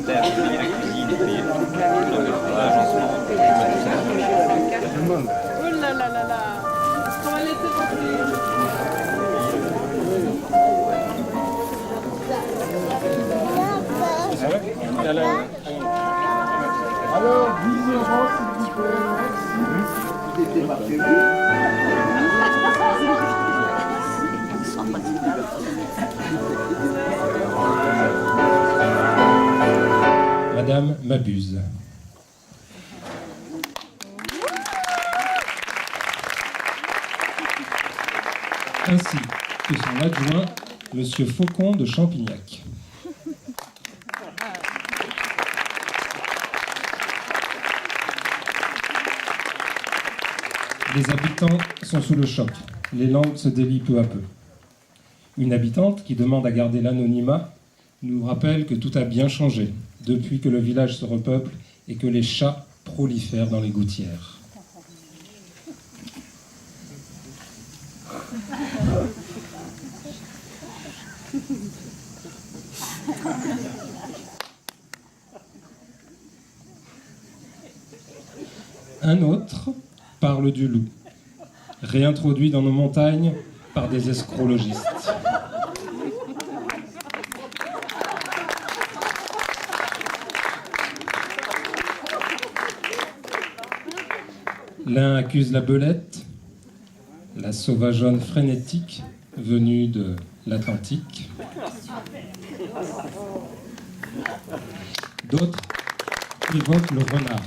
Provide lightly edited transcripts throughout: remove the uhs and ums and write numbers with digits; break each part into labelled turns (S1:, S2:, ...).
S1: terre, payer la cuisine, payer l'agencement, tout ça.
S2: Oh là là là là. Comment elle était portée?
S3: Alors, 10 euros s'il vous plaît, merci. Vous étiez pas prévu.
S4: Madame m'abuse. Ainsi que son adjoint, Monsieur Faucon de Champignac. Les habitants sont sous le choc. Les langues se délient peu à peu. Une habitante qui demande à garder l'anonymat nous rappelle que tout a bien changé depuis que le village se repeuple et que les chats prolifèrent dans les gouttières. Un autre parle du loup, réintroduit dans nos montagnes par des escrologistes. L'un accuse la belette, la sauvageonne frénétique venue de l'Atlantique. D'autres évoquent le renard,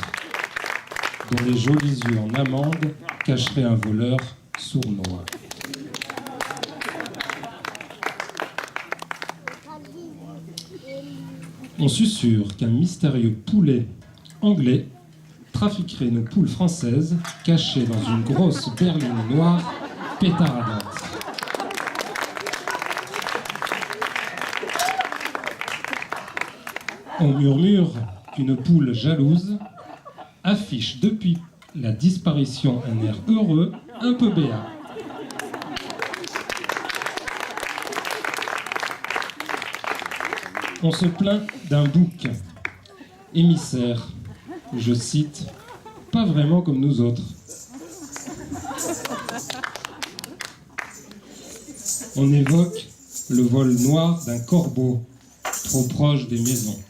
S4: dont les jolis yeux en amande cacheraient un voleur sournois. On susurre qu'un mystérieux poulet anglais trafiquerait nos poules françaises cachées dans une grosse berline noire pétardante. On murmure qu'une poule jalouse affiche depuis la disparition un air heureux, un peu béat. On se plaint d'un bouc émissaire, je cite, « pas vraiment comme nous autres ». On évoque le vol noir d'un corbeau, trop proche des maisons.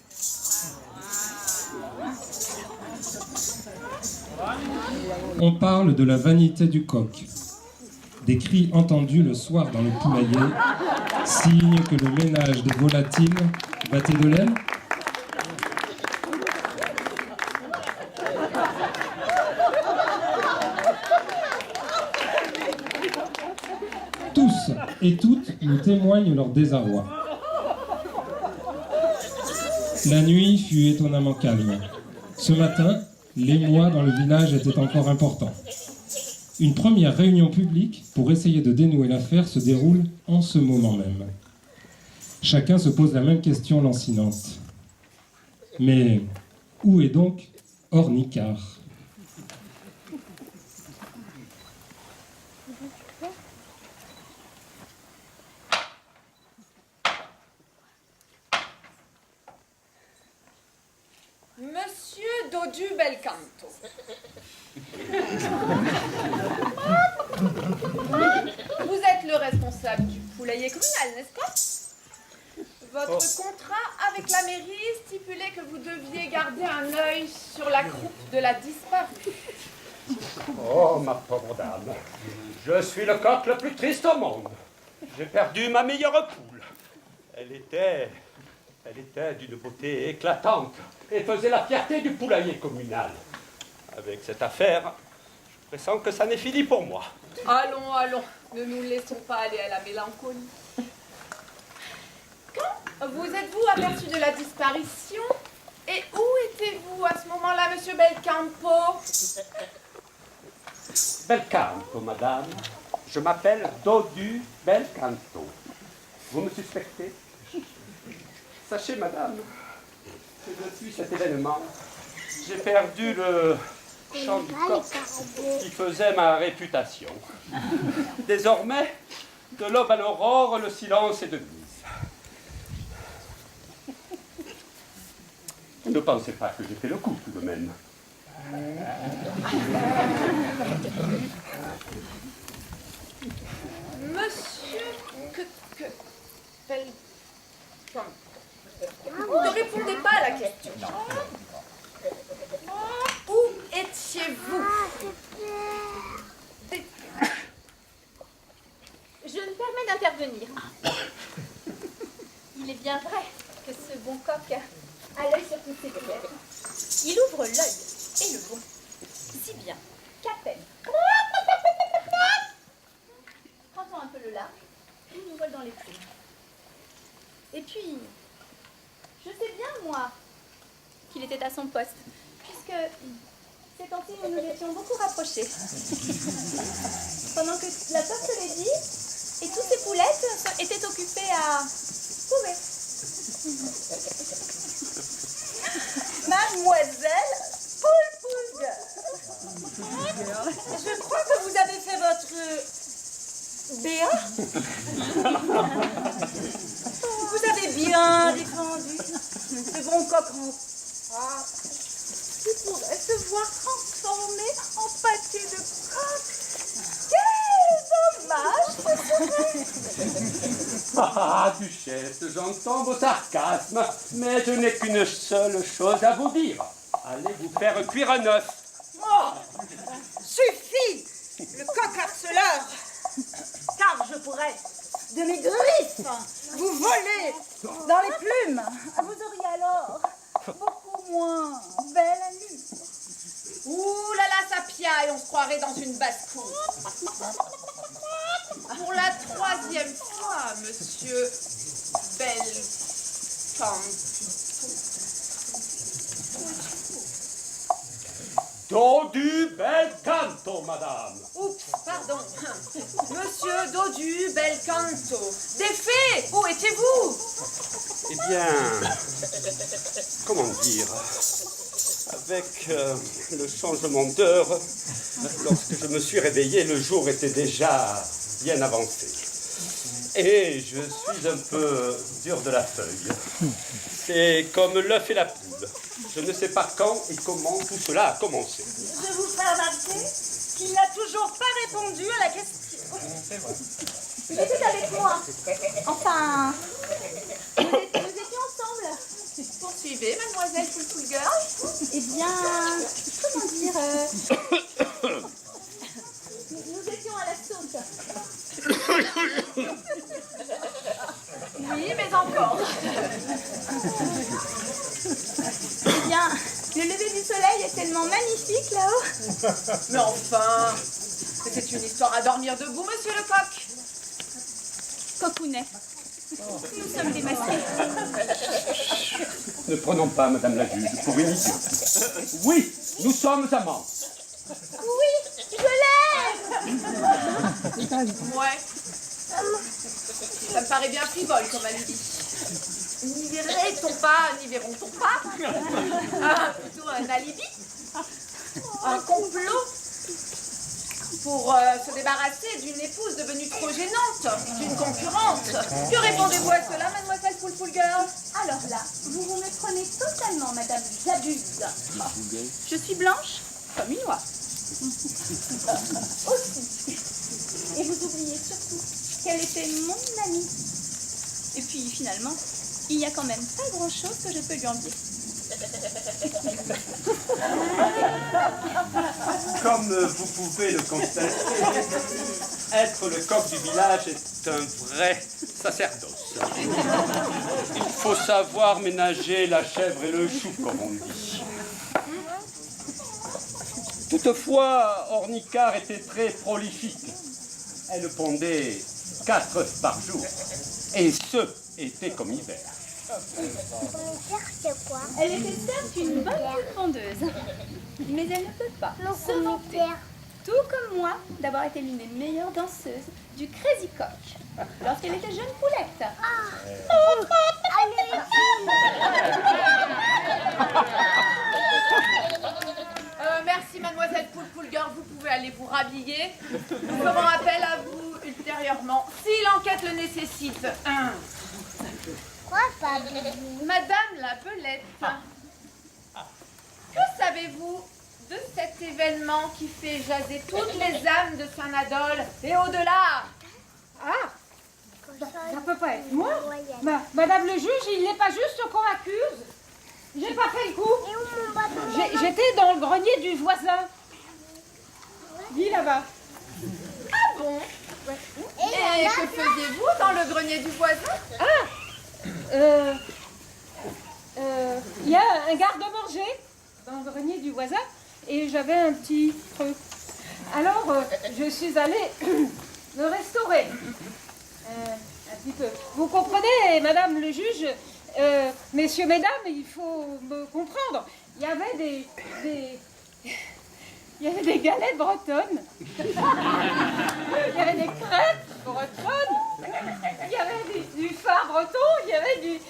S4: On parle de la vanité du coq, des cris entendus le soir dans le poulailler, signe que le ménage des volatiles battait de l'aile. Tous et toutes nous témoignent leur désarroi. La nuit fut étonnamment calme. Ce matin, l'émoi dans le village était encore important. Une première réunion publique pour essayer de dénouer l'affaire se déroule en ce moment même. Chacun se pose la même question lancinante. Mais où est donc Ornicard ?
S5: Monsieur Dodu Belcanto. Vous êtes le responsable du poulailler communal, n'est-ce pas? Votre contrat avec la mairie stipulait que vous deviez garder un œil sur la croupe de la disparue.
S6: Oh, ma pauvre dame, je suis le coq le plus triste au monde. J'ai perdu ma meilleure poule. Elle était d'une beauté éclatante et faisait la fierté du poulailler communal. Avec cette affaire, je pressens que ça n'est fini pour moi.
S5: Allons, allons, ne nous laissons pas aller à la mélancolie. Quand vous êtes-vous aperçu de la disparition? Et où étiez-vous à ce moment-là, monsieur Belcampo?
S6: Belcanto, madame. Je m'appelle Dodu Belcanto. Vous me suspectez? Sachez, madame, que depuis cet événement, j'ai perdu le chant du coq qui faisait ma réputation. Désormais, de l'aube à l'aurore, le silence est de mise. Ne pensez pas que j'ai fait le coup, tout de même.
S5: Monsieur vous ne répondez pas à la question. Où étiez-vous?
S7: Je me permets d'intervenir. Il est bien vrai que ce bon coq a l'œil sur toutes ses griefs. Il ouvre l'œil et le bon, si bien qu'à peine prend un peu le large, il nous vole dans les plumes. Et puis, je sais bien, moi, qu'il était à son poste, puisque ces temps-ci, nous nous étions beaucoup rapprochés. Pendant que la porte se l'est dit, et toutes ces poulettes étaient occupées à couver.
S8: Mademoiselle Poulpoulgue, je crois que vous avez fait votre BA. Vous avez bien défendu ce bon coq qui pourrait se voir transformé en pâté de coq. Quel dommage ce serait!
S6: Ah, duchesse, j'entends vos sarcasmes, mais je n'ai qu'une seule chose à vous dire. Allez vous faire cuire un œuf.
S8: Oh, suffit, le coq harceleur, car je pourrais, de mes griffes, vous voler dans les plumes. Vous auriez alors beaucoup moins belle amie.
S5: Ouh là là, ça piaille, on se croirait dans une basse-cour. Pour la 3e fois, monsieur Belcanto.
S6: Dodu Belcanto, madame.
S5: Oups, pardon. Monsieur Dodu Belcanto. Des fées, où étiez-vous?
S6: Eh bien, comment dire, avec le changement d'heure, lorsque je me suis réveillé, le jour était déjà bien avancé. Et je suis un peu dur de la feuille. C'est comme l'œuf et la poule. Je ne sais pas quand et comment tout cela a commencé.
S8: Je vous fais remarquer qu'il n'a toujours pas répondu à la question.
S7: Il était avec moi. Enfin, nous étions ensemble.
S5: Poursuivez, mademoiselle Poulpoul Girl.
S7: Eh bien, comment dire nous étions à la saute.
S5: Oui, mais encore.
S7: Eh bien, le lever du soleil est tellement magnifique là-haut.
S5: Mais enfin, c'est une histoire à dormir debout, monsieur le coq.
S7: Cocounet. Nous sommes démasqués.
S6: Ne prenons pas madame la juge pour une idiote. Oui, nous sommes amants.
S7: Oui, je l'aime.
S5: Ouais. Ça me paraît bien frivole comme alibi. N'y verrait-on pas, n'y verront-on pas plutôt un alibi? Un complot pour se débarrasser d'une épouse devenue trop gênante, d'une concurrente. Que répondez-vous à cela, mademoiselle Poulpoul Girl?
S7: Alors là, vous vous méprenez totalement, madame J'abuse. Je suis blanche comme une oie. Aussi. Et vous oubliez surtout qu'elle était mon amie. Et puis finalement, il n'y a quand même pas grand-chose que je peux lui envier.
S6: Comme vous pouvez le constater, être le coq du village est un vrai sacerdoce. Il faut savoir ménager la chèvre et le chou, comme on dit. Toutefois, Ornicar était très prolifique. Elle pondait 4 œufs par jour, et ce, été comme hiver.
S7: Elle était certes une bonne petite pondeuse, mais elle ne peut pas se vanter, tout comme moi, d'avoir été l'une des meilleures danseuses du Crazy Coq lorsqu'elle était jeune poulette.
S5: Merci, mademoiselle Poulpoul Girl, vous pouvez aller vous rhabiller. Nous ferons appel à vous ultérieurement, si l'enquête le nécessite. Madame la belette, savez-vous de cet événement qui fait jaser toutes les âmes de Saint-Nadol et au-delà?
S8: Ah, ça peut pas être moi. Madame le juge, il n'est pas juste qu'on accuse. J'ai pas fait le coup. J'étais dans le grenier du voisin. Dis là-bas.
S5: Ah bon? Et que faisiez-vous dans le grenier du voisin?
S8: Il y a un garde-manger dans le grenier du voisin et j'avais un petit creux. Alors, je suis allée me restaurer. Un petit peu. Vous comprenez, madame le juge, messieurs, mesdames, il faut me comprendre. Il y avait des galettes bretonnes. Il y avait des crêpes bretonnes. Il y avait du phare breton. Il y avait des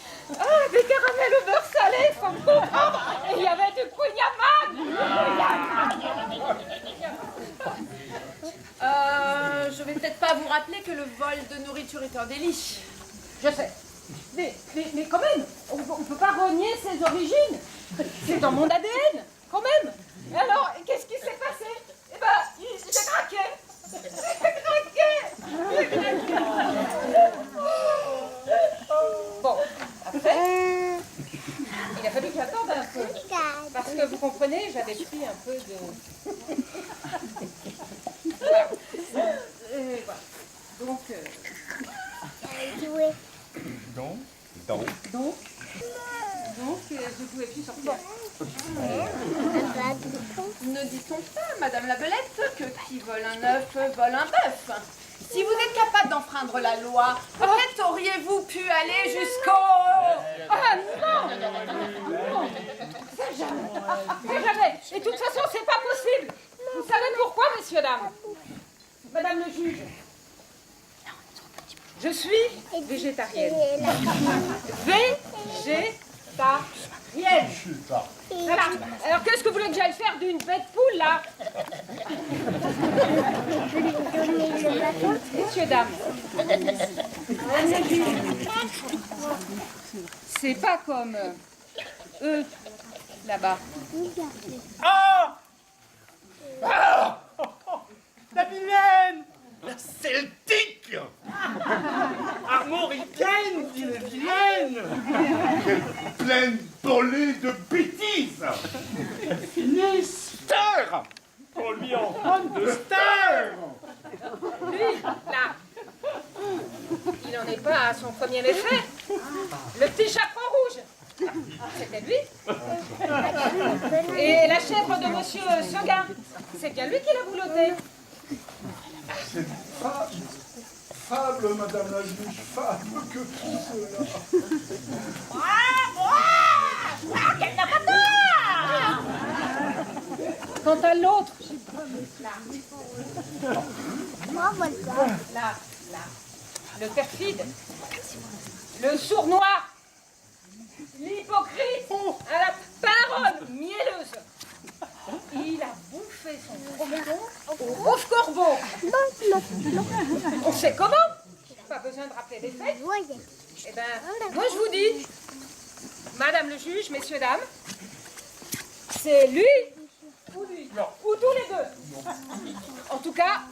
S8: caramels au beurre salé, faut me comprendre. Et il y avait du kouign-amann.
S5: Je vais peut-être pas vous rappeler que le vol de nourriture est un délit.
S8: Je sais. Mais quand même, on ne peut pas renier ses origines. C'est dans mon ADN, quand même. Et alors, qu'est-ce qui s'est passé? Eh ben, j'ai craqué. J'ai craqué. Bon, après, il a fallu que j'attende un peu. Parce que vous comprenez, j'avais pris un peu de... Voilà. Voilà. Donc, je ne pouvais plus sortir.
S5: Ne dit-on pas, madame la belette, que qui vole un œuf vole un bœuf? Si vous êtes capable d'enfreindre la loi, peut-être auriez-vous pu aller jusqu'au...
S8: Ah non! C'est jamais. Et de toute façon, c'est pas possible. Vous savez pourquoi, messieurs, dames? Madame le juge, je suis végétarienne. Végétarienne. Voilà. Alors, qu'est-ce que vous voulez que j'aille faire d'une bête poule, là? Messieurs, dames, c'est pas comme eux, là-bas.
S9: Ah! Ah! La vilaine! La celtique! Armoricaine, dit la vilaine! Pleine bolée de bêtises! Finistère! On lui en prend de star!
S8: Lui, là, il n'en est pas à son premier méfait. Le petit chaperon rouge, c'était lui. Et la chèvre de monsieur Seguin, c'est bien lui qui l'a boulottée.
S3: C'est fable, madame la juge, fable que tout cela.
S8: Quelle n'a pas tort! Quant à l'autre, là, le perfide, le sournois, l'hypocrite, à la parole mielleuse, il a bouffé son croqueton au rouge corbeau. On sait comment? Pas besoin de rappeler des faits. Eh ben, moi je vous dis, madame le juge, messieurs, dames, c'est lui ou lui, ou tous les deux. En tout cas,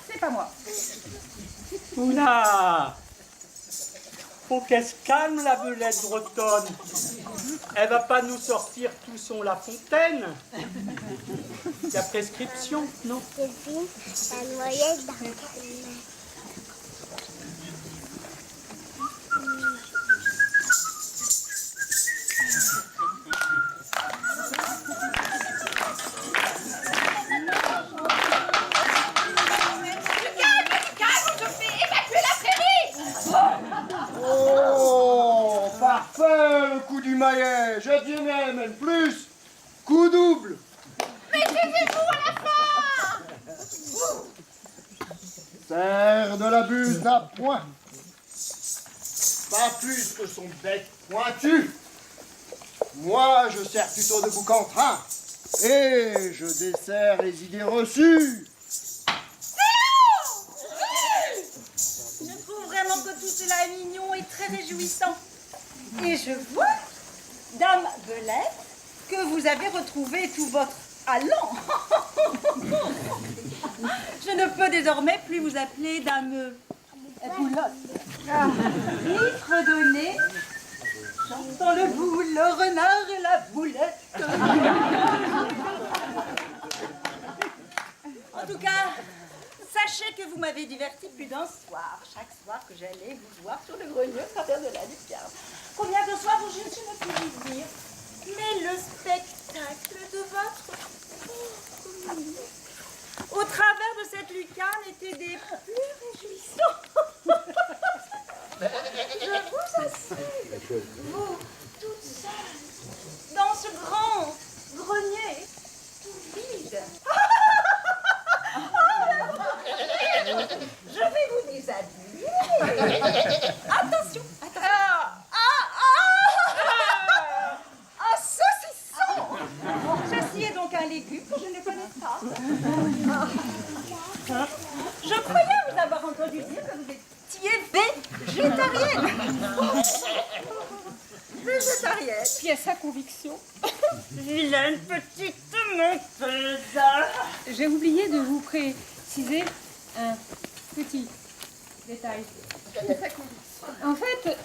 S8: c'est pas moi.
S9: Oula! Faut qu'elle se calme, la belette bretonne. Elle va pas nous sortir tout son La Fontaine. Il y a prescription, non?
S10: Oh, parfait le coup du maillet, je dirais même plus, coup double.
S5: Mais taisez-vous à la fin!
S10: Serre de la buse n'a point, pas plus que son bec pointu. Moi, je sers plutôt de bouc en train, et je desserre les idées reçues.
S8: Je trouve vraiment que tout cela est mignon et très réjouissant. Et je vois, Dame Belette, que vous avez retrouvé tout votre allant. Je ne peux désormais plus vous appeler Dame Boulotte. Il fredonnait, chantant le boule, le renard et la boulette. En tout cas, sachez que vous m'avez diverti plus d'un soir, chaque soir que j'allais vous voir sur le grenier au travers de la lucarne. Combien de soirs je ne puis dire, mais le spectacle de votre au travers de cette lucarne étaient des plus réjouissants. Je vous assure, vous, toute seule, dans ce grand grenier, tout vide. Je vais vous déshabiller. Attention, attention. Saucisson. Ceci est donc un légume que je ne connais pas. Je croyais vous avoir entendu dire que vous étiez végétarienne. Végétarienne.
S2: Pièce à conviction.
S8: Vilaine petite menteuse.
S2: J'ai oublié de vous préciser un petit détail. En fait,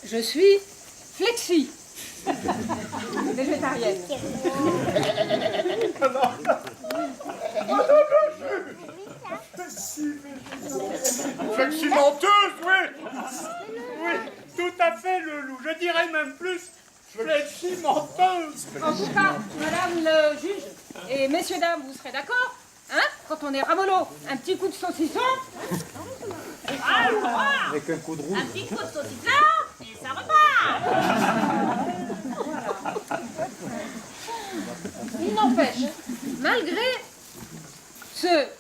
S2: je suis flexi. Végétarienne.
S9: Fleximenteuse, oui. Oui, tout à fait, le loup. Je dirais même plus fleximenteuse.
S2: En tout cas, madame le juge et messieurs dames, vous serez d'accord, hein? Quand on est ramollo, un petit coup de saucisson.
S1: Avec un coup de rouge.
S8: Un petit coup de saucisson et ça repart.
S2: Il n'empêche, malgré cette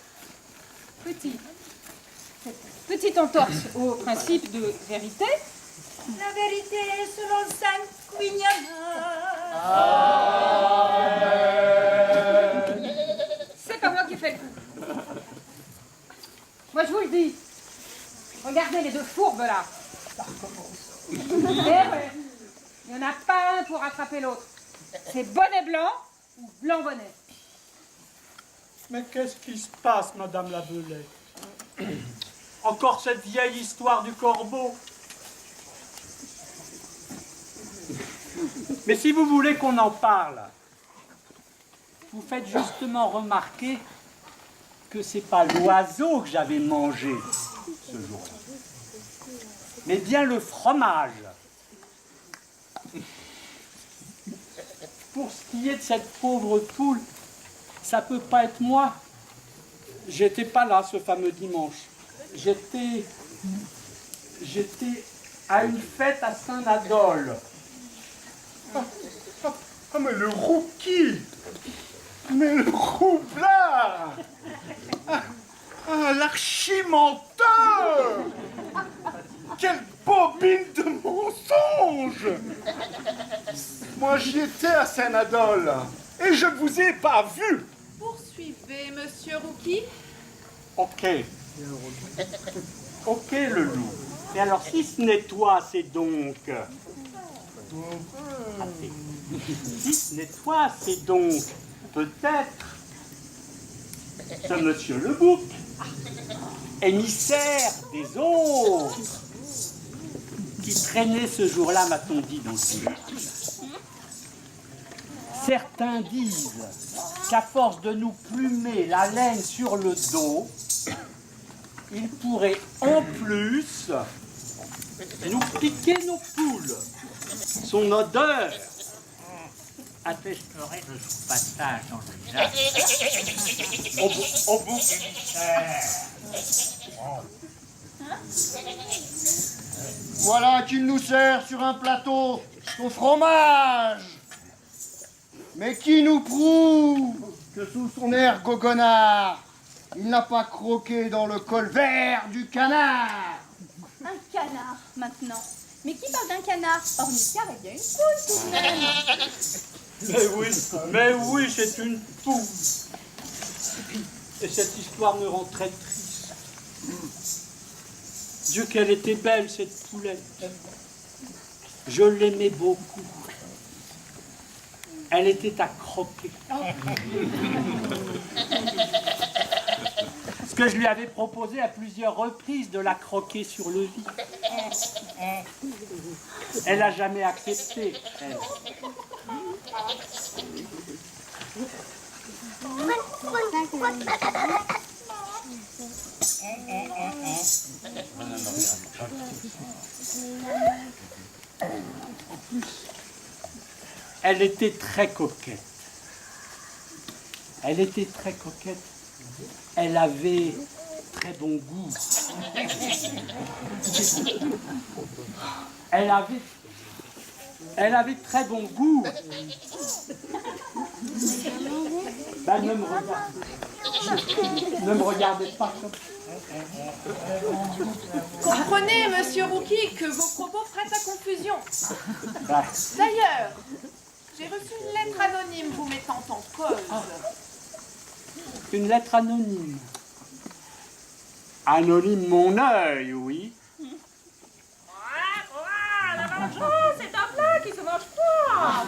S2: petite entorse au principe de vérité,
S8: La vérité est selon Saint Quignana.
S2: c'est pas moi qui fais le coup. Moi je vous le dis, regardez les deux fourbes là. Eh ouais, il n'y en a pas un pour rattraper l'autre. C'est bonnet blanc ou blanc bonnet.
S9: Mais qu'est-ce qui se passe, Madame la Belette? Encore cette vieille histoire du corbeau. Mais si vous voulez qu'on en parle, vous faites justement remarquer que c'est pas l'oiseau que j'avais mangé ce jour-là, mais bien le fromage. Pour ce qui est de cette pauvre poule, ça peut pas être moi. J'étais pas là ce fameux dimanche. J'étais à une fête à Saint-Nadol.
S10: Ah, mais le rookie! Mais le roublard! L'archimenteur! Quelle bobine de mensonge! Moi, j'y étais à Saint-Nadol et je ne vous ai pas vu!
S5: Poursuivez, monsieur Rouki.
S9: Ok. Ok, le loup. Mais alors, si ce n'est toi, c'est donc... Si ce n'est toi, c'est donc peut-être ce monsieur le bouc, émissaire des autres, qui traînait ce jour-là, m'a-t-on dit, dans le village. Certains disent qu'à force de nous plumer la laine sur le dos, il pourrait en plus nous piquer nos poules. Son odeur attesterait de son passage dans le village. Au bout
S10: Voilà qu'il nous sert sur un plateau son fromage, mais qui nous prouve que sous son air goguenard, il n'a pas croqué dans le col vert du canard.
S7: Un canard, maintenant. Mais qui parle d'un canard? Hormis car, il y a une poule tout de même.
S9: Mais oui, c'est une poule. Et cette histoire me rend très triste. Dieu qu'elle était belle, cette poulette. Je l'aimais beaucoup. Elle était à croquer. Ce que je lui avais proposé à plusieurs reprises de la croquer sur le vif. Elle n'a jamais accepté, elle. En plus, elle était très coquette. Elle était très coquette. Elle avait très bon goût. Elle avait très bon goût. Ben, ne me regardez pas comme ça.
S5: Comprenez, monsieur Rouki, que vos propos prêtent à confusion. D'ailleurs, j'ai reçu une lettre anonyme vous mettant en cause.
S9: Une lettre anonyme. Anonyme mon œil, oui.
S2: La vengeance, c'est un plat qui se mange pas.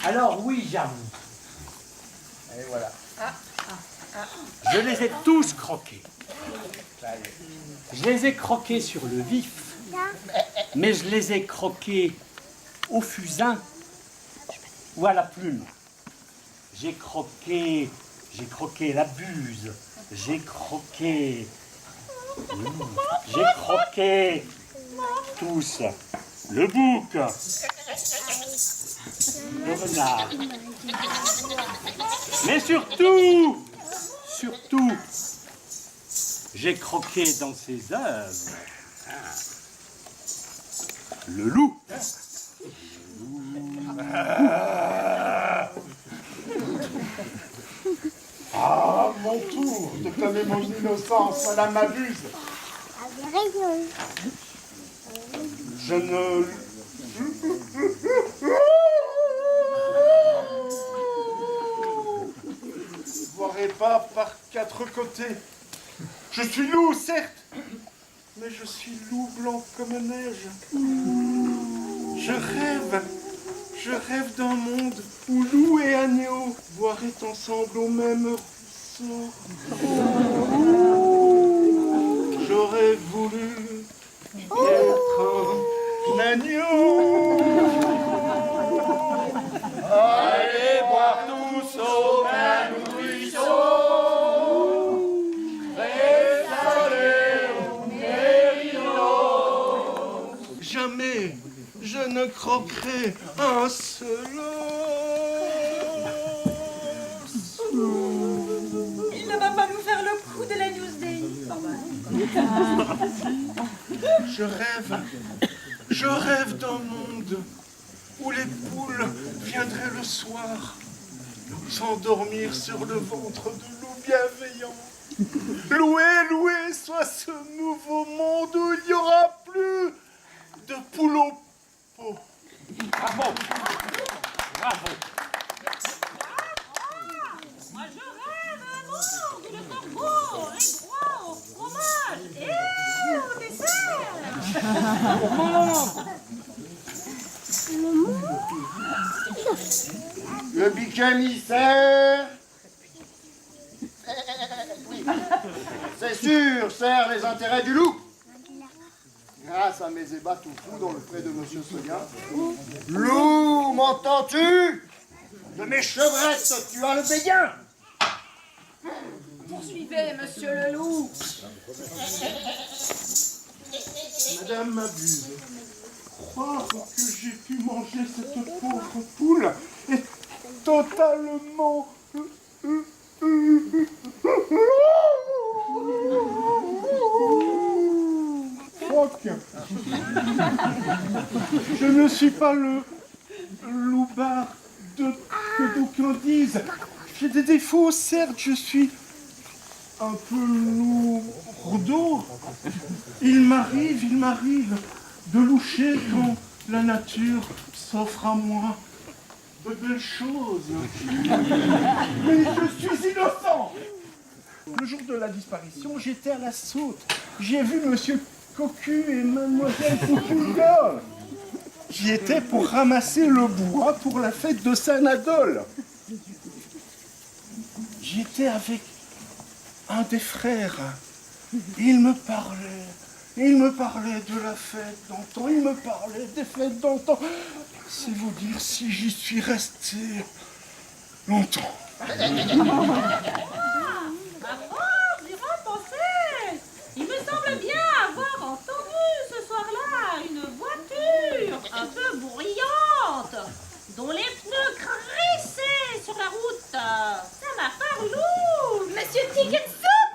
S9: Alors oui, j'avoue. Et voilà. Je les ai tous croqués. Je les ai croqués sur le vif, mais je les ai croqués au fusain ou à la plume. J'ai croqué la buse, j'ai croqué tous le bouc, le renard. Mais surtout, j'ai croqué dans ses œuvres le loup.
S10: Ah, mon tour de clamer mon innocence, madame m'abuse. Je ne... voirai pas par quatre côtés. Je suis loup, certes, mais je suis loup blanc comme neige. Je rêve d'un monde où loup et agneau boiraient ensemble au même ruisseau. J'aurais voulu être un agneau. Allez boire tous au même ruisseau. Jamais je ne croquerai un seul os.
S8: Il ne va pas nous faire le coup de la Newsday.
S10: Je rêve d'un monde où les poules viendraient le soir s'endormir sur le ventre de loup bienveillant. Loué soit ce nouveau monde où il n'y aura plus de poules au pot.
S9: Bravo.
S2: Moi je rêve un monde où le corbeau est droit au fromage et au dessert.
S10: Le bic émissaire, c'est sûr, sert les intérêts du loup. Grâce à mes ébats tout fous dans le pré de Monsieur Seguin. Loup, m'entends-tu? De mes chevrettes, tu as le béguin.
S5: Poursuivez, monsieur le loup.
S10: Madame m'abuse. Croire que j'ai pu manger cette pauvre poule est totalement... Croque. Je ne suis pas le loupard que d'aucuns disent. J'ai des défauts, certes, je suis un peu lourdeau. Il m'arrive de loucher quand la nature s'offre à moi, de belles choses. Mais je suis innocent. Le jour de la disparition, j'étais à la saute. J'ai vu Monsieur Cocu et Mademoiselle Poupoulga. J'y étais pour ramasser le bois pour la fête de Saint-Nadol. J'y étais avec un des frères. Il me parlait de la fête d'antan, il me parlait des fêtes d'antan. C'est vous dire si j'y suis resté longtemps.
S11: Il me semble bien avoir entendu ce soir-là une voiture un peu bruyante, dont les pneus crissaient sur la route. Ça m'a paru lourd.
S7: Monsieur Chicken Soup!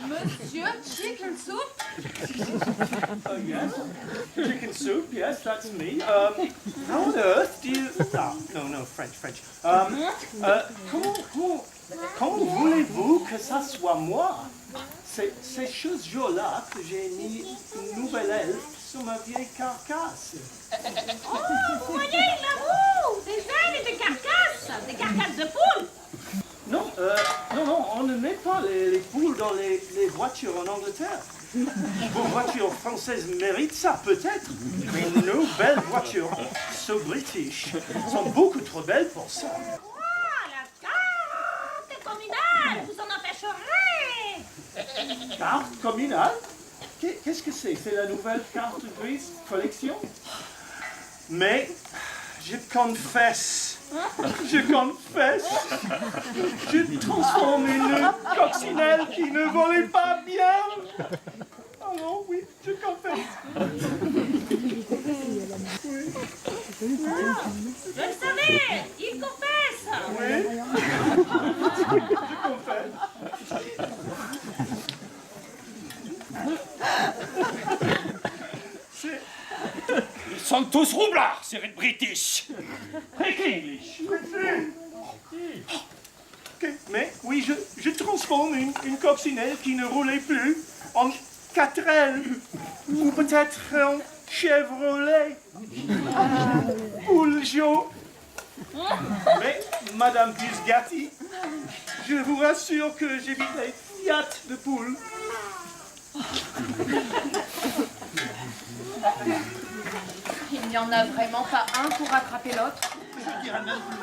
S5: Monsieur Chicken Soup?
S12: Yes, chicken soup, yes, that's me. How on earth do you... Ah, no, French. Comment voulez-vous que ça soit moi? Ces chaussures-là que j'ai mis une nouvelle elfe sur ma vieille carcasse.
S11: Oh, vous voyez, là-haut, des ailes et des carcasses de poules.
S12: Non, on ne met pas les poules dans les voitures en Angleterre. Vos voitures françaises méritent ça, peut-être, mais nos belles voitures, so British, sont beaucoup trop belles pour ça.
S11: Oh, la carte communale vous en empêcherez.
S12: Carte communale? Qu'est-ce que c'est? C'est la nouvelle carte grise collection? Mais je confesse, je transforme une coccinelle qui ne volait pas bien. Alors oui, je confesse. Oui.
S11: Je le savais, il confesse.
S12: Oui, je confesse.
S6: Ils sont tous roublards, c'est British.
S12: Speak English. Ok, mais oui, je transforme une coccinelle qui ne roulait plus en 4L, ou peut-être en Chevrolet, Peugeot. Mais, Madame Bisgatti, je vous rassure que j'évite les Fiat de poule.
S5: Il n'y en a vraiment pas un pour rattraper l'autre.
S9: Je dirais même plus.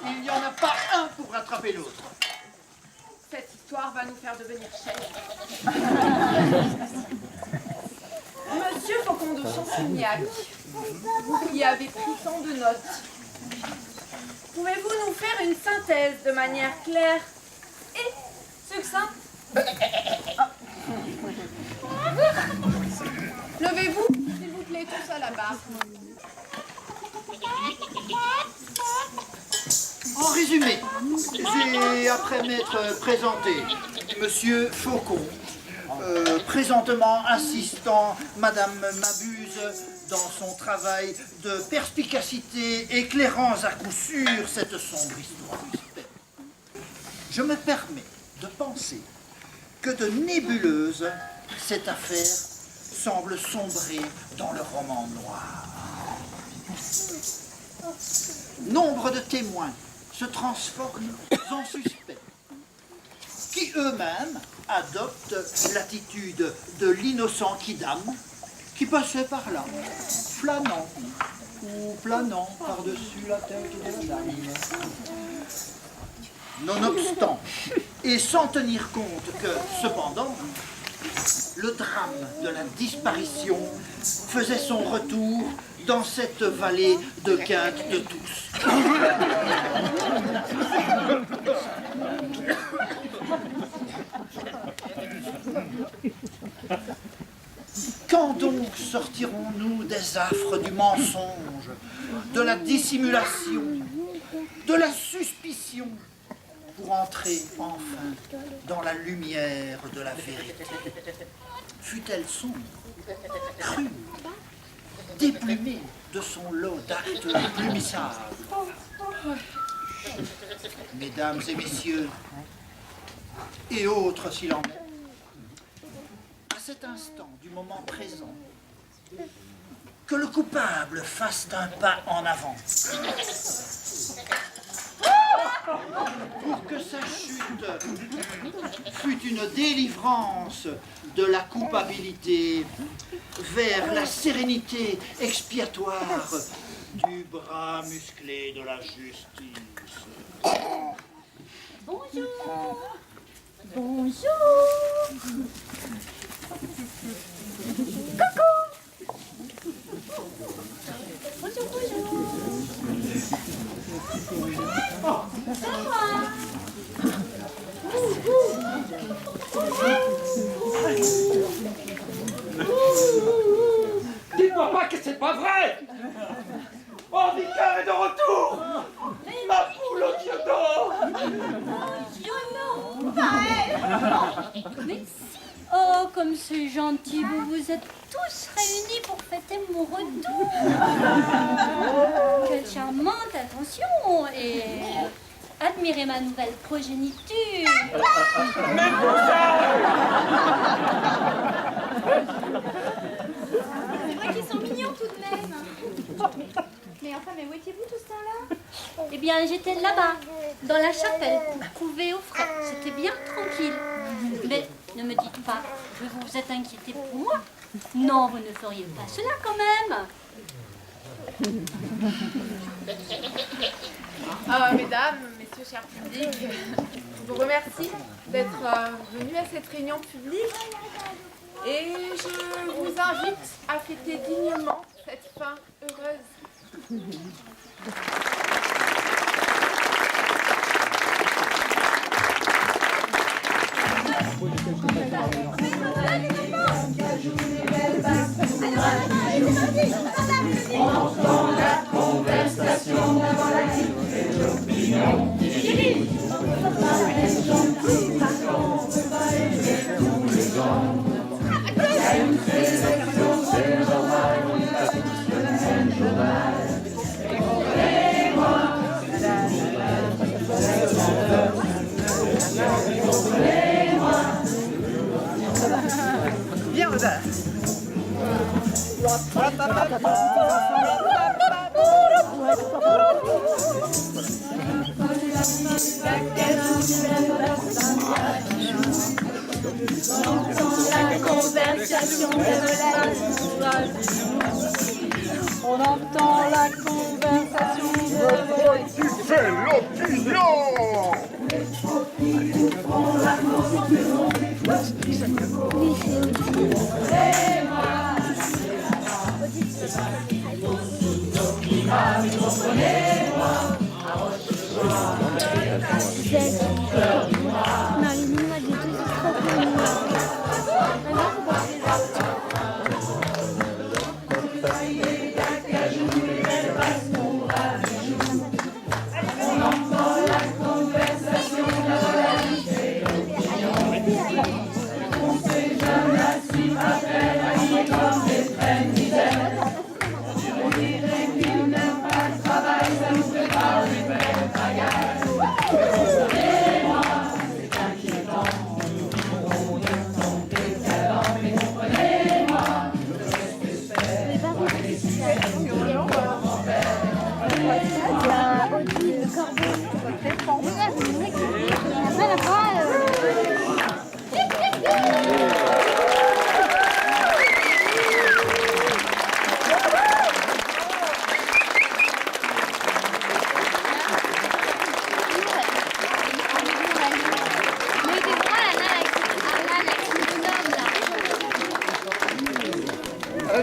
S9: Il n'y en a pas un pour rattraper l'autre.
S5: Cette histoire va nous faire devenir chefs. Monsieur Faucon de Champignac, vous qui avez pris tant de notes, pouvez-vous nous faire une synthèse de manière claire et succincte? Levez-vous, s'il vous plaît, tous à la barre.
S9: En résumé, j'ai, après m'être présenté, Monsieur Faucon, présentement assistant Madame Mabuse dans son travail de perspicacité, éclairant à coup sûr cette sombre histoire. Je me permets de penser que de nébuleuse, cette affaire semble sombrer dans le roman noir. Nombre de témoins se transforment en suspects, qui eux-mêmes adoptent l'attitude de l'innocent Kidam, qui passait par là, flânant ou planant par-dessus la tête de la dame. Nonobstant, et sans tenir compte que, cependant, le drame de la disparition faisait son retour dans cette vallée de quinte de tous. Quand donc sortirons-nous des affres du mensonge, de la dissimulation, de la suspicion, pour entrer enfin dans la lumière de la vérité? Fut-elle sombre, crue, déplumée de son lot d'actes plumissables? Mesdames et messieurs, et autres s'il en est, à cet instant du moment présent, que le coupable fasse un pas en avant,
S13: pour que sa chute fût une délivrance de la culpabilité vers la sérénité expiatoire du bras musclé de la justice.
S7: Bonjour. Bonjour. Coucou. Bonjour, bonjour. C'est moi.
S6: Dites-moi pas que c'est pas vrai! Oh, Victor est de retour! Ma poule au Diodo!
S7: Non, pas elle. Mais si. Oh, comme c'est gentil, vous vous êtes tous réunis pour fêter mon retour. Quelle charmante attention et admirez ma nouvelle progéniture.
S6: Mais
S7: C'est vrai qu'ils sont mignons tout de même. Mais enfin, mais où étiez-vous tout ce temps-là? Eh bien, j'étais là-bas, dans la chapelle, couvée au frais. C'était bien tranquille. Mais ne me dites pas que vous vous êtes inquiété pour moi. Non, vous ne feriez pas cela quand même.
S5: Mesdames, messieurs, chers publics, je vous remercie d'être venus à cette réunion publique et je vous invite à fêter dignement cette fin heureuse.
S3: Entends la conversation devant la grille et l'opinion qui crie. Tous les gens. Il y a une sélection, c'est normal, on est à tous le même journal. Comprenez-moi. Comprenez-moi.
S14: Bien, Rosa.
S3: On entend la conversation de
S10: Tu fais l'opinion.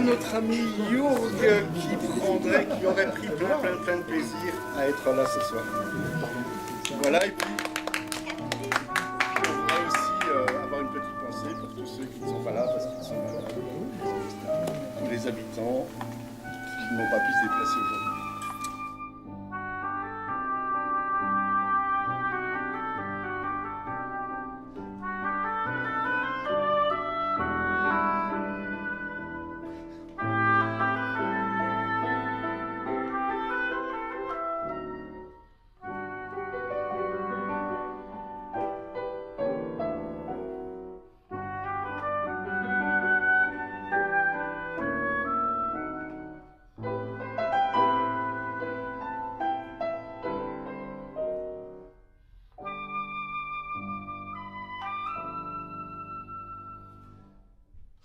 S10: Notre ami Jurg qui aurait pris plein de plaisir à être là ce soir. Voilà, et puis je voudrais aussi avoir une petite pensée pour tous ceux qui ne sont pas là parce qu'ils sont malades, tous les habitants qui n'ont pas pu se déplacer aujourd'hui.